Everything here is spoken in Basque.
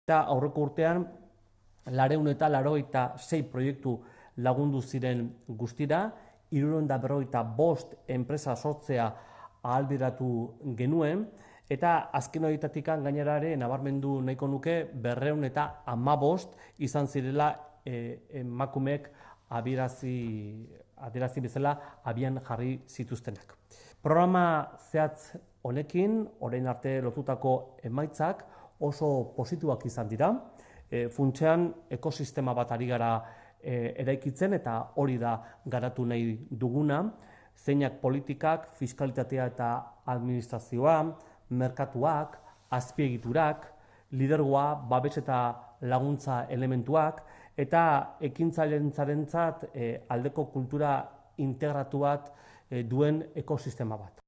Eta aurreko urtean, 286 proiektu lagundu ziren guztira, 355 enpresa sortzea ahalbideratu genuen, eta azken horietatik gainera ere nabarmendu nahiko nuke 215 izan zirela emakumeek adierazi bezala abian jarri zituztenak. Programa zehatz honekin, orain arte lortutako emaitzak oso positiboak izan dira. Funtsean ekosistema bat ari gara eraikitzen eta hori da garatu nahi duguna, zeinak politikak, fiskalitatea eta administrazioa, merkatuak, azpiegiturak, lidergoa, babes eta laguntza elementuak, eta ekintzailetzarentzat aldeko kultura integratu bat duen ekosistema bat.